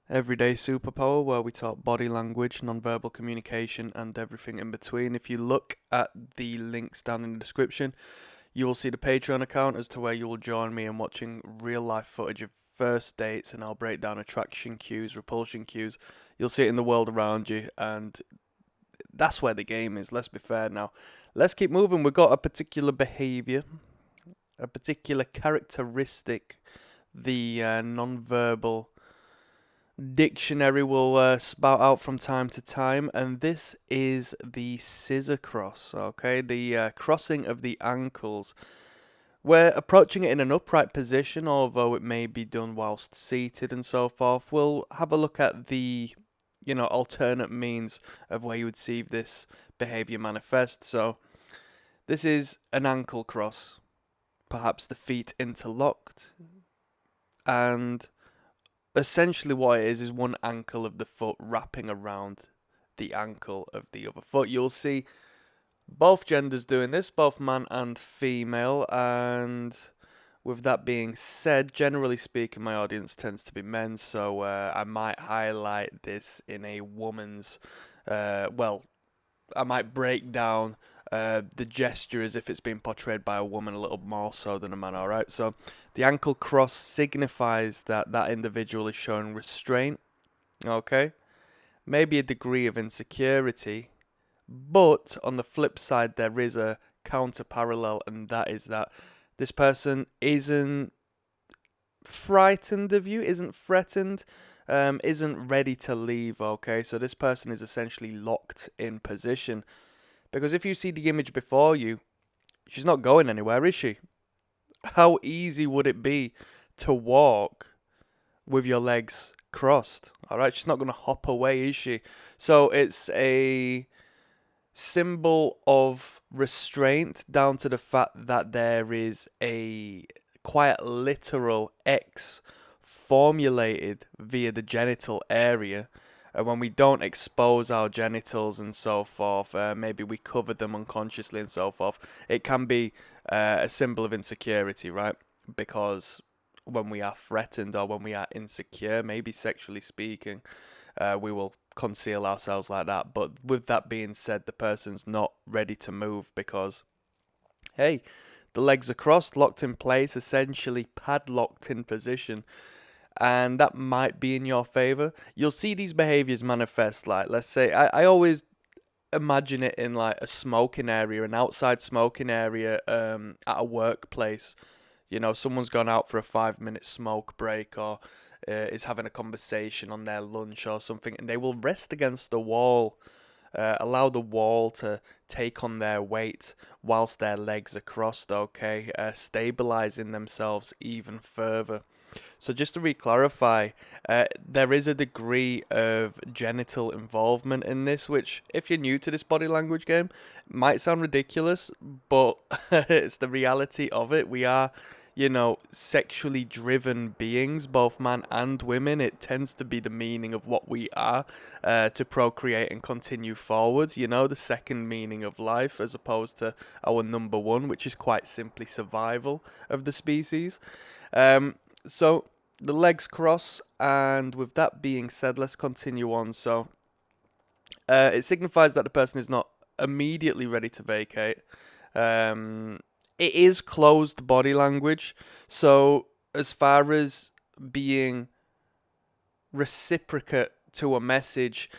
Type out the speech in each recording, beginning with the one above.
Everyday Superpower, where we talk body language, non-verbal communication, and everything in between. If you look at the links down in the description, you will see the Patreon account as to where you will join me in watching real life footage of first dates, and I'll break down attraction cues, repulsion cues. You'll see it in the world around you, and that's where the game is. Let's be fair now. Let's keep moving. We've got a particular behavior, a particular characteristic, the non-verbal dictionary will spout out from time to time, and this is the scissor cross, okay? The crossing of the ankles. We're approaching it in an upright position, although it may be done whilst seated and so forth. We'll have a look at the, alternate means of where you would see this behavior manifest. So, this is an ankle cross, perhaps the feet interlocked, and essentially what it is one ankle of the foot wrapping around the ankle of the other foot. You'll see both genders doing this, both man and female, and with that being said, generally speaking, my audience tends to be men, so I might highlight this in a woman's, I might break down the gesture as if it's being portrayed by a woman a little more so than a man, alright? So the ankle cross signifies that that individual is showing restraint, okay? Maybe a degree of insecurity, but on the flip side, there is a counter parallel, and that is that this person isn't frightened of you, isn't threatened, isn't ready to leave, okay? So this person is essentially locked in position. Because if you see the image before you, she's not going anywhere, is she? How easy would it be to walk with your legs crossed? All right, she's not going to hop away, is she? So it's a symbol of restraint down to the fact that there is a quite literal X formulated via the genital area. When we don't expose our genitals and so forth, maybe we cover them unconsciously and so forth, it can be a symbol of insecurity, right? Because when we are threatened or when we are insecure, maybe sexually speaking, we will conceal ourselves like that. But with that being said, the person's not ready to move because, hey, the legs are crossed, locked in place, essentially padlocked in position, and that might be in your favor. You'll see these behaviors manifest, like, let's say, I always imagine it in like a smoking area, an outside smoking area at a workplace. Someone's gone out for a 5 minute smoke break or is having a conversation on their lunch or something, and they will rest against the wall, allow the wall to take on their weight whilst their legs are crossed, okay, stabilizing themselves even further. So just to re-clarify, there is a degree of genital involvement in this, which, if you're new to this body language game, might sound ridiculous, but it's the reality of it. We are, sexually driven beings, both man and women. It tends to be the meaning of what we are, to procreate and continue forward, the second meaning of life, as opposed to our number one, which is quite simply survival of the species. So the legs cross, and with that being said, let's continue on. So it signifies that the person is not immediately ready to vacate. It is closed body language. So as far as being reciprocate to a message,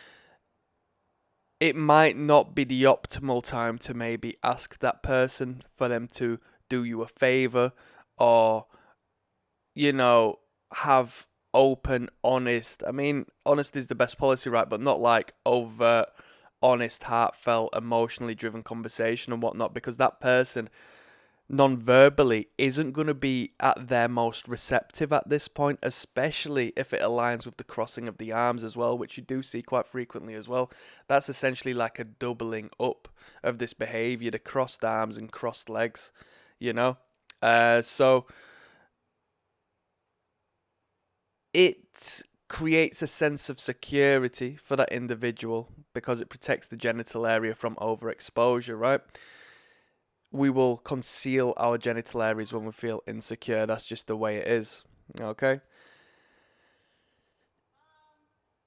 it might not be the optimal time to maybe ask that person for them to do you a favor, or have open, honest. I mean, honest is the best policy, right? But not like overt, honest, heartfelt, emotionally driven conversation and whatnot, because that person non-verbally isn't going to be at their most receptive at this point, especially if it aligns with the crossing of the arms as well, which you do see quite frequently as well. That's essentially like a doubling up of this behavior, the crossed arms and crossed legs, you know? So it creates a sense of security for that individual because it protects the genital area from overexposure, right? We will conceal our genital areas when we feel insecure. That's just the way it is, okay?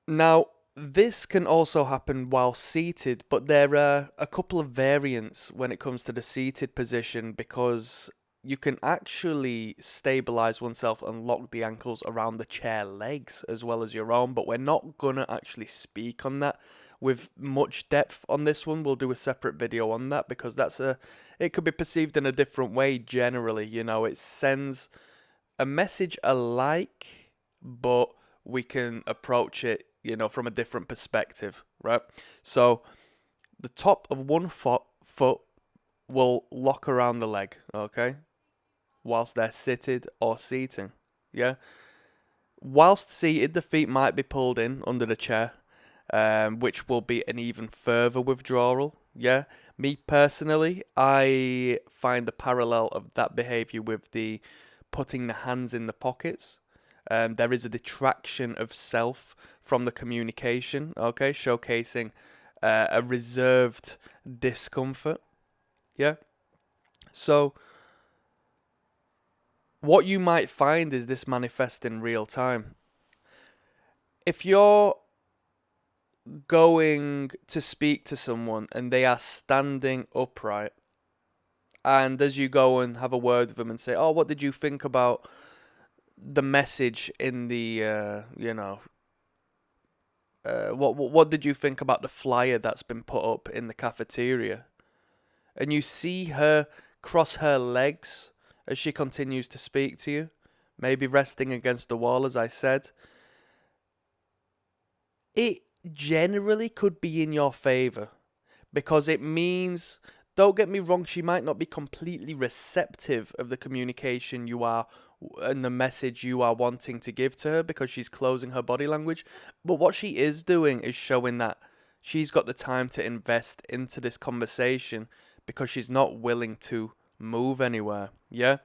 Now, this can also happen while seated, but there are a couple of variants when it comes to the seated position because you can actually stabilize oneself and lock the ankles around the chair legs as well as your own, but we're not gonna actually speak on that with much depth on this one. We'll do a separate video on that because it could be perceived in a different way generally, it sends a message alike, but we can approach it, from a different perspective, right? So the top of one foot will lock around the leg, okay, whilst they're seated or seating, yeah. Whilst seated, the feet might be pulled in under the chair, which will be an even further withdrawal. Yeah, me personally, I find the parallel of that behavior with the putting the hands in the pockets. There is a detraction of self from the communication, okay, showcasing a reserved discomfort. Yeah, so what you might find is this manifest in real time. If you're going to speak to someone and they are standing upright, and as you go and have a word with them and say, "Oh, what did you think about the message in the what did you think about the flyer that's been put up in the cafeteria?" And you see her cross her legs as she continues to speak to you, maybe resting against the wall, as I said, it generally could be in your favor because it means, don't get me wrong, she might not be completely receptive of the communication you are and the message you are wanting to give to her because she's closing her body language. But what she is doing is showing that she's got the time to invest into this conversation because she's not willing to move anywhere. Yeah.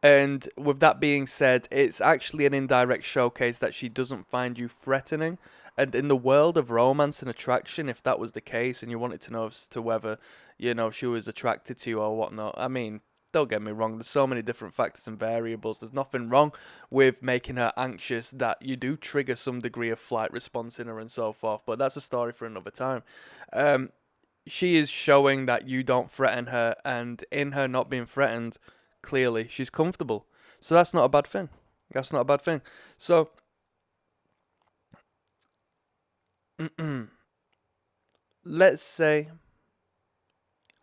And with that being said, it's actually an indirect showcase that she doesn't find you threatening. And in the world of romance and attraction, if that was the case and you wanted to know as to whether, she was attracted to you or whatnot, I mean, don't get me wrong, there's so many different factors and variables. There's nothing wrong with making her anxious that you do trigger some degree of flight response in her and so forth, but that's a story for another time. She is showing that you don't threaten her, and in her not being threatened, clearly she's comfortable. So that's not a bad thing. That's not a bad thing. So, let's say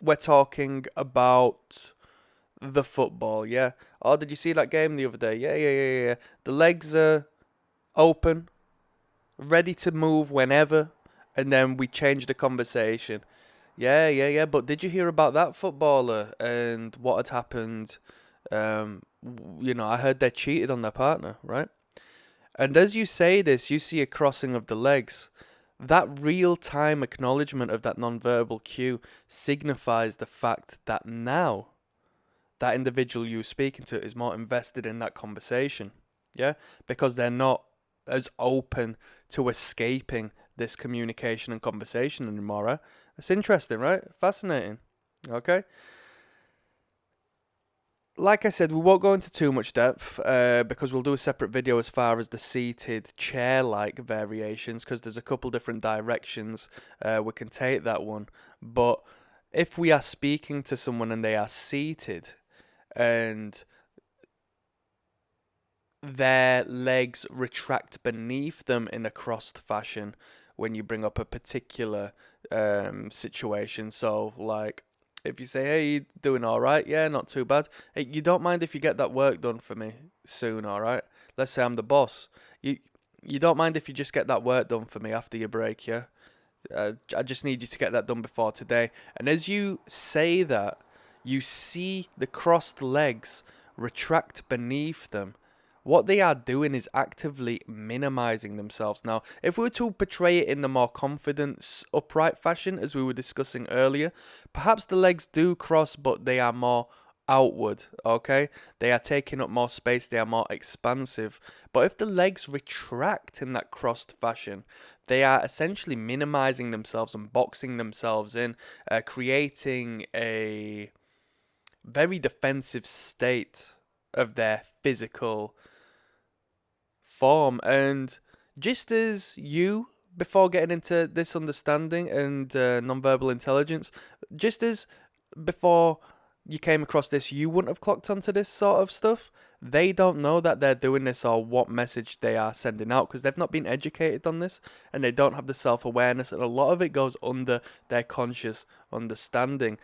we're talking about the football, yeah? Oh, did you see that game the other day? Yeah, yeah, yeah, yeah. The legs are open, ready to move whenever, and then we change the conversation. Yeah, yeah, yeah. But did you hear about that footballer and what had happened? I heard they cheated on their partner, right? And as you say this, you see a crossing of the legs. That real time acknowledgement of that nonverbal cue signifies the fact that now that individual you're speaking to is more invested in that conversation. Yeah? Because they're not as open to escaping this communication and conversation anymore. Right? It's interesting, right? Fascinating. Okay? Like I said, we won't go into too much depth because we'll do a separate video as far as the seated chair-like variations because there's a couple different directions we can take that one. But if we are speaking to someone and they are seated and their legs retract beneath them in a crossed fashion when you bring up a particular situation. So, like, if you say, "Hey, you doing all right? Yeah, not too bad. Hey, you don't mind if you get that work done for me soon, all right? Let's say I'm the boss. You don't mind if you just get that work done for me after your break, yeah? I just need you to get that done before today." And as you say that, you see the crossed legs retract beneath them. What they are doing is actively minimizing themselves. Now, if we were to portray it in the more confident, upright fashion, as we were discussing earlier, perhaps the legs do cross, but they are more outward, okay? They are taking up more space, they are more expansive. But if the legs retract in that crossed fashion, they are essentially minimizing themselves and boxing themselves in, creating a very defensive state of their physical form. And just as you, before getting into this understanding and nonverbal intelligence, just as before you came across this, you wouldn't have clocked onto this sort of stuff. They don't know that they're doing this or what message they are sending out because they've not been educated on this and they don't have the self-awareness, and a lot of it goes under their conscious understanding.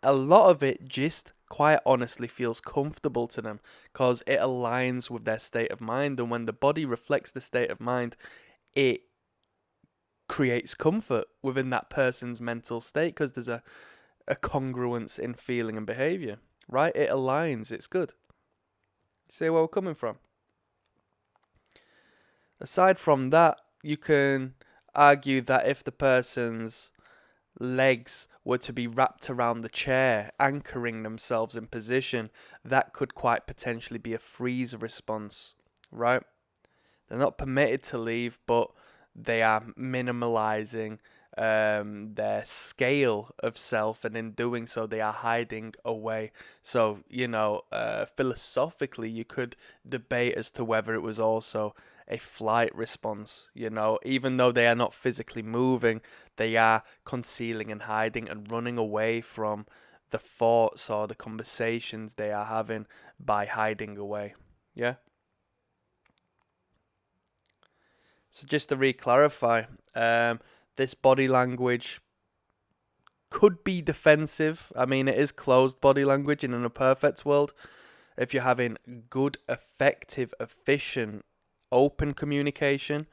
A lot of it just quite honestly feels comfortable to them because it aligns with their state of mind, and when the body reflects the state of mind, it creates comfort within that person's mental state because there's a congruence in feeling and behavior, right? It aligns, it's good. See where we're coming from? Aside from that, you can argue that if the person's legs were to be wrapped around the chair, anchoring themselves in position, that could quite potentially be a freeze response, right? They're not permitted to leave, but they are minimalizing their scale of self, and in doing so, they are hiding away. So, philosophically, you could debate as to whether it was also a flight response. Even though they are not physically moving, they are concealing and hiding and running away from the thoughts or the conversations they are having by hiding away. Yeah. So just to re-clarify, this body language could be defensive. I mean, it is closed body language, and in a perfect world, if you're having good, effective, efficient, open communication,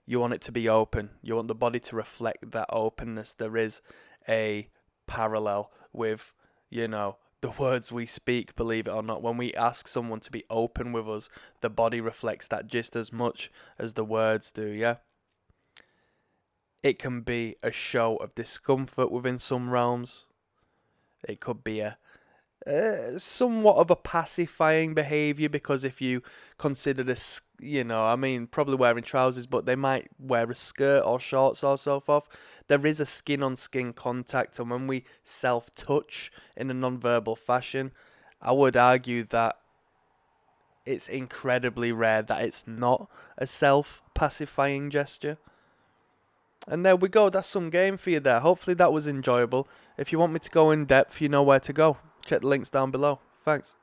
you want it to be open. You want the body to reflect that openness. There is a parallel with, the words we speak, believe it or not. When we ask someone to be open with us, the body reflects that just as much as the words do, yeah? It can be a show of discomfort within some realms. It could be a somewhat of a pacifying behavior, because if you consider this, probably wearing trousers, but they might wear a skirt or shorts or so forth. There is a skin-on-skin contact, and when we self-touch in a non-verbal fashion, I would argue that it's incredibly rare that it's not a self-pacifying gesture. And there we go, that's some game for you there. Hopefully that was enjoyable. If you want me to go in depth, you know where to go. Check the links down below. Thanks.